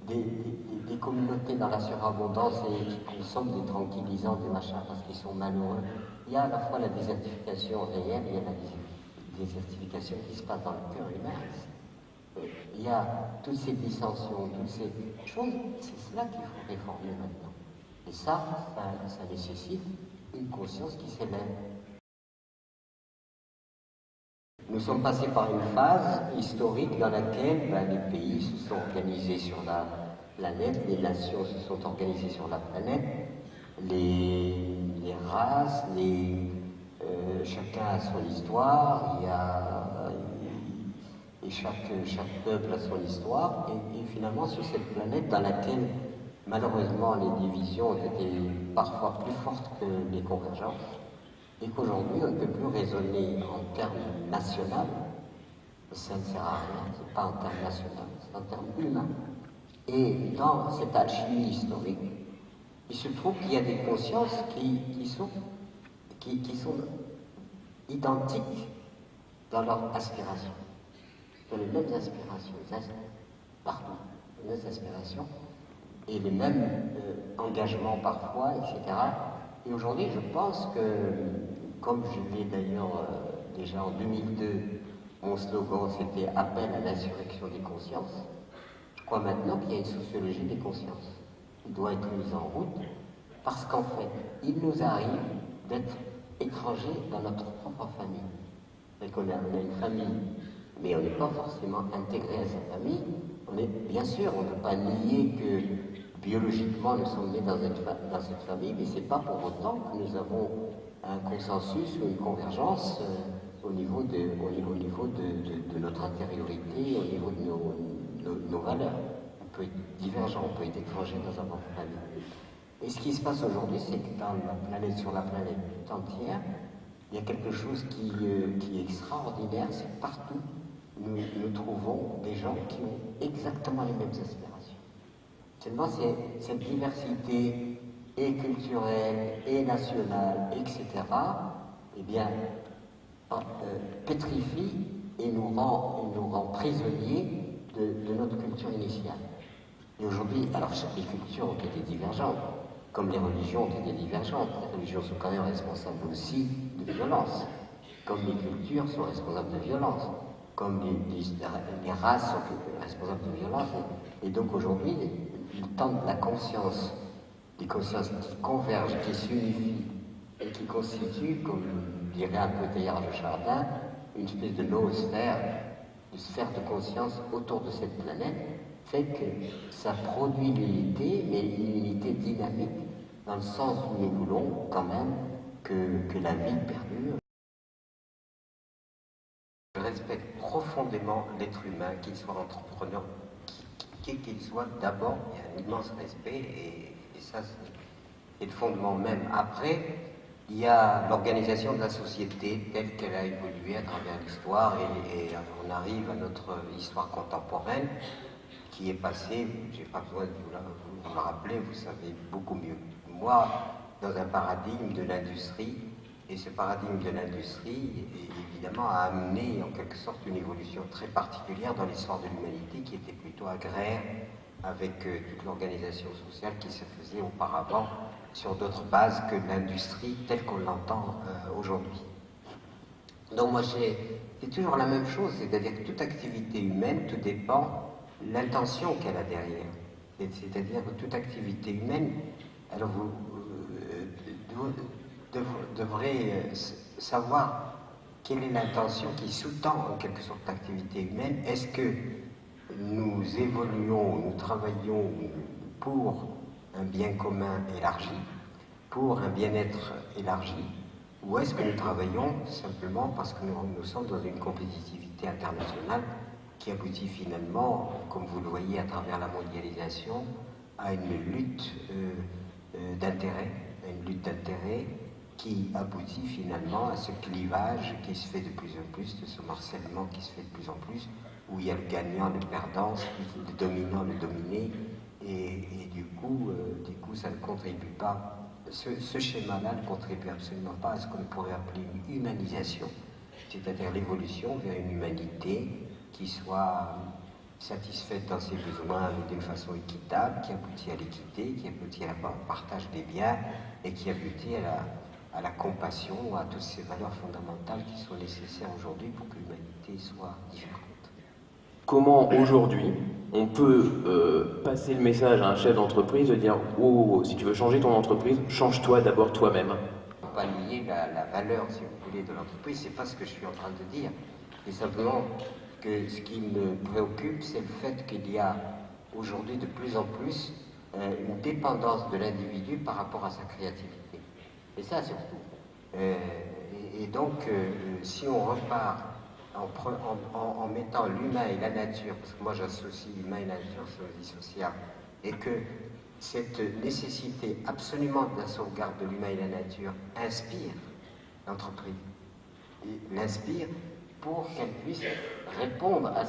des communautés dans la surabondance et qui consomment des tranquillisants, des machins parce qu'ils sont malheureux. Il y a à la fois la désertification réelle et il y a la désertification qui se passe dans le cœur humain. Il y a toutes ces dissensions, toutes ces choses, c'est cela qu'il faut réformer maintenant. Et ça nécessite une conscience qui s'élève. Nous sommes passés par une phase historique dans laquelle les pays se sont organisés sur la planète, les nations se sont organisées sur la planète, les races, chacun a son histoire, et chaque peuple a son histoire, et finalement sur cette planète dans laquelle malheureusement les divisions ont été parfois plus fortes que les convergences, et qu'aujourd'hui on ne peut plus raisonner en termes national, ça ne sert à rien, c'est pas en termes national, c'est en termes humains. Et dans cette alchimie historique, il se trouve qu'il y a des consciences qui sont identiques dans leur aspiration, dans les mêmes aspirations, partout, les mêmes aspirations, et les mêmes engagements parfois, etc. Et aujourd'hui, je pense que, comme je l'ai d'ailleurs déjà en 2002, mon slogan c'était « Appel à l'insurrection des consciences », je crois maintenant qu'il y a une sociologie des consciences qui doit être mise en route, parce qu'en fait, il nous arrive d'être étrangers dans notre propre famille. C'est qu'on a une famille, mais on n'est pas forcément intégré à sa famille. Bien sûr, on ne peut pas nier que biologiquement, nous sommes nés dans cette famille, mais ce n'est pas pour autant que nous avons un consensus ou une convergence au niveau de notre intériorité, au niveau de nos valeurs. On peut être divergent, on peut être étranger dans un membre de famille. Et ce qui se passe aujourd'hui, c'est que sur la planète tout entière, il y a quelque chose qui est extraordinaire, c'est que partout, nous trouvons des gens qui ont exactement les mêmes aspirations. Seulement, cette diversité et culturelle, et nationale, etc., eh bien, pétrifie et nous rend prisonniers de notre culture initiale. Et aujourd'hui, alors les cultures ont été divergentes, comme les religions ont été divergentes. Les religions sont quand même responsables aussi de violence, comme les cultures sont responsables de violence, comme les races sont responsables de violence. Et donc aujourd'hui, le temps de la conscience, des consciences qui convergent, qui s'unifient et qui constituent, comme dirait un peu Teilhard de Chardin, une espèce de noosphère, de sphère de conscience autour de cette planète, fait que ça produit l'unité, mais une unité dynamique, dans le sens où nous voulons quand même que la vie perdure. Je respecte profondément l'être humain, qu'il soit entrepreneur, qu'il soit d'abord, il y a un immense respect, et ça et le fondement même. Après, il y a l'organisation de la société telle qu'elle a évolué à travers l'histoire, et on arrive à notre histoire contemporaine qui est passée, j'ai pas besoin de vous le rappeler, vous savez beaucoup mieux que moi, dans un paradigme de l'industrie, et ce paradigme de l'industrie, évidemment, a amené en quelque sorte une évolution très particulière dans l'histoire de l'humanité qui était plutôt agraire, avec toute l'organisation sociale qui se faisait auparavant sur d'autres bases que l'industrie telle qu'on l'entend aujourd'hui. Donc moi, c'est toujours la même chose, c'est-à-dire que toute activité humaine, tout dépend de l'intention qu'elle a derrière. C'est-à-dire que toute activité humaine, alors vous devrez savoir quelle est l'intention qui sous-tend en quelque sorte l'activité humaine. Est-ce que nous évoluons, nous travaillons pour un bien commun élargi, pour un bien-être élargi, ou est-ce que nous travaillons simplement parce que nous sommes dans une compétitivité internationale qui aboutit finalement, comme vous le voyez à travers la mondialisation, à une lutte d'intérêts, qui aboutit finalement à ce clivage qui se fait de plus en plus, de ce morcellement qui se fait de plus en plus, où il y a le gagnant, le perdant, le dominant, le dominé, et du coup, ça ne contribue pas, ce schéma-là ne contribue absolument pas à ce qu'on pourrait appeler une humanisation, c'est-à-dire l'évolution vers une humanité qui soit satisfaite dans ses besoins d'une façon équitable, qui aboutit à l'équité, qui aboutit à la partage des biens, et qui aboutit à la compassion, à toutes ces valeurs fondamentales qui sont nécessaires aujourd'hui pour que l'humanité soit différente. Comment aujourd'hui on peut passer le message à un chef d'entreprise de dire oh, si tu veux changer ton entreprise, change-toi d'abord toi-même. On ne peut pas nier la valeur, si vous voulez, de l'entreprise, c'est pas ce que je suis en train de dire. C'est simplement que ce qui me préoccupe, c'est le fait qu'il y a aujourd'hui de plus en plus une dépendance de l'individu par rapport à sa créativité. Et ça surtout. Et donc, si on repart en mettant l'humain et la nature, parce que moi j'associe l'humain et la nature, c'est indissociable, et que cette nécessité absolument de la sauvegarde de l'humain et la nature inspire l'entreprise, l'inspire pour qu'elle puisse répondre à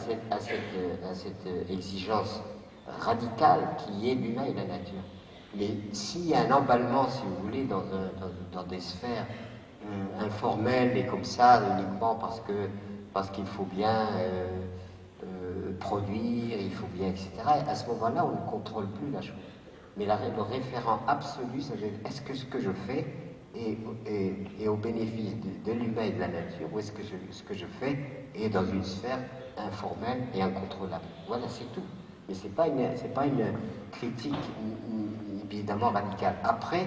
cette exigence radicale qui est l'humain et la nature. Mais s'il y a un emballement, si vous voulez, dans des sphères informelles et comme ça, uniquement parce qu'il faut bien produire, il faut bien, etc., à ce moment-là, on ne contrôle plus la chose. Mais le référent absolu, c'est est-ce que ce que je fais est au bénéfice de l'humain et de la nature, ou est-ce que ce que je fais est dans une sphère informelle et incontrôlable. Voilà, c'est tout. Mais c'est pas une critique évidemment radicale. Après,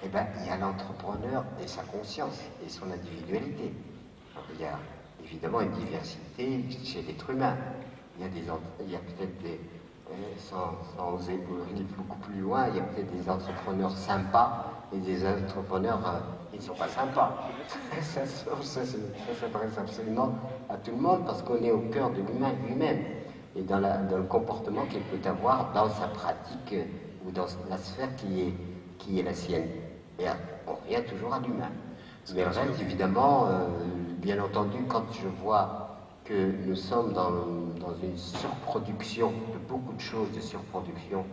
eh ben, il y a l'entrepreneur et sa conscience et son individualité. Alors, il y a évidemment une diversité chez l'être humain. Il y a peut-être sans oser aller beaucoup plus loin, il y a peut-être des entrepreneurs sympas et des entrepreneurs qui ne sont pas sympas. Ça s'adresse absolument à tout le monde parce qu'on est au cœur de l'humain lui-même et dans le comportement qu'il peut avoir dans sa pratique ou dans la sphère qui est la sienne. Et on revient toujours à l'humain. Mais le reste, évidemment, bien entendu, quand je vois que nous sommes dans une surproduction de beaucoup de choses, de surproduction,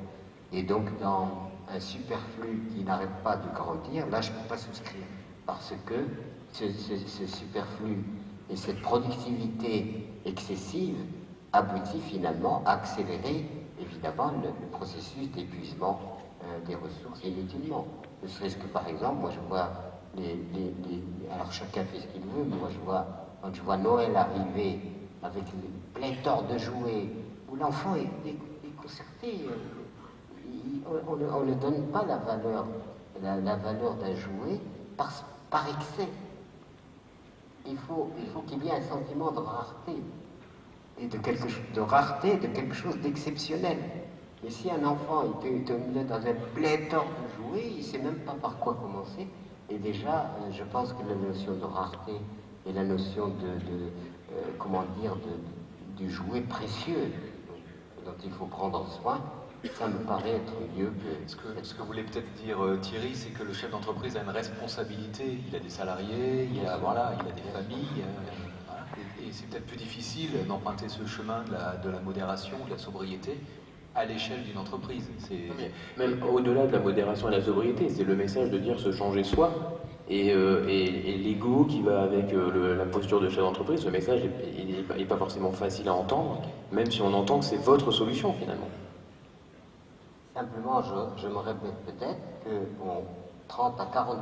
et donc dans un superflu qui n'arrête pas de grandir, là je ne peux pas souscrire, parce que ce superflu et cette productivité excessive aboutit finalement à accélérer évidemment le processus d'épuisement des ressources inutilement. Ne serait-ce que par exemple, moi je vois alors chacun fait ce qu'il veut, mais moi quand je vois Noël arriver avec une pléthore de jouets, où l'enfant est déconcerté, on ne donne pas la valeur d'un jouet par excès. Il faut qu'il y ait un sentiment de rareté, et de quelque chose d'exceptionnel. Et si un enfant est dans un pléthore de jouets, il ne sait même pas par quoi commencer. Et déjà, je pense que la notion de rareté et la notion du jouet précieux dont il faut prendre soin Ça me paraît être mieux que... Ce que voulait peut-être dire Thierry, c'est que le chef d'entreprise a une responsabilité. Il a des salariés, il a des familles. Voilà. Et c'est peut-être plus difficile d'emprunter ce chemin de la modération, de la sobriété, à l'échelle d'une entreprise. Même au-delà de la modération et de la sobriété, c'est le message de dire se changer soi. Et l'ego qui va avec la posture de chef d'entreprise, ce message n'est pas forcément facile à entendre, même si on entend que c'est votre solution finalement. Simplement, je me répète peut-être que 30 à 40%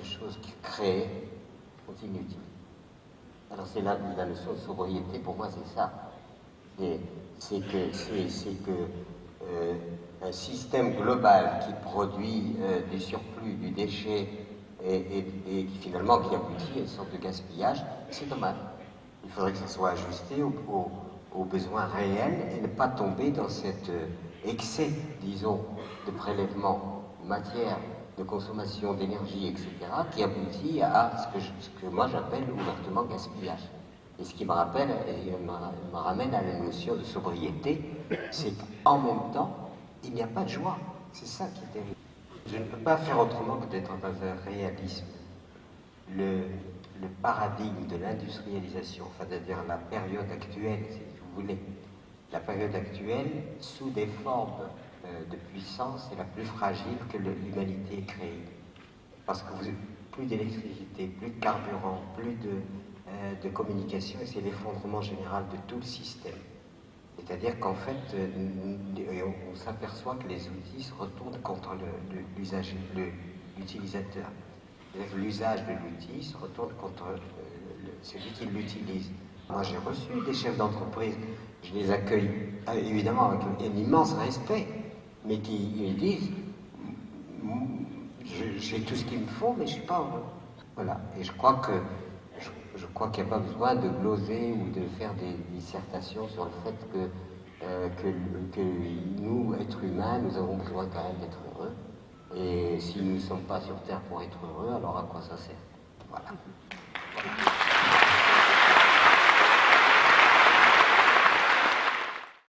des choses qui créent sont inutiles. Alors c'est la notion de sobriété, pour moi c'est ça. C'est que un système global qui produit du surplus, du déchet, et finalement qui aboutit à une sorte de gaspillage, c'est dommage. Il faudrait que ça soit ajusté aux besoins réels et ne pas tomber dans cet excès, disons, de prélèvement de matière, de consommation d'énergie, etc., qui aboutit à ce que moi j'appelle ouvertement gaspillage. Et ce qui me rappelle, et me ramène à la notion de sobriété, c'est qu'en même temps, il n'y a pas de joie. C'est ça qui est terrible. Je ne peux pas faire autrement que d'être dans un réalisme. Le paradigme de l'industrialisation, enfin, c'est-à-dire la période actuelle, si vous voulez, la période actuelle, sous des formes de puissance, est la plus fragile que l'humanité ait créée. Parce que vous avez plus d'électricité, plus de carburant, plus de communication, et c'est l'effondrement général de tout le système. C'est-à-dire qu'en fait, on s'aperçoit que les outils se retournent contre l'utilisateur. C'est-à-dire que l'usage de l'outil se retourne contre celui qui l'utilise. Moi, j'ai reçu des chefs d'entreprise, je les accueille évidemment avec un immense respect, mais qui me disent j'ai tout ce qu'il me faut, mais je ne suis pas heureux. Voilà. Et je crois qu'il n'y a pas besoin de gloser ou de faire des dissertations sur le fait que nous, êtres humains, nous avons besoin quand même d'être heureux. Et si nous ne sommes pas sur Terre pour être heureux, alors à quoi ça sert? Voilà.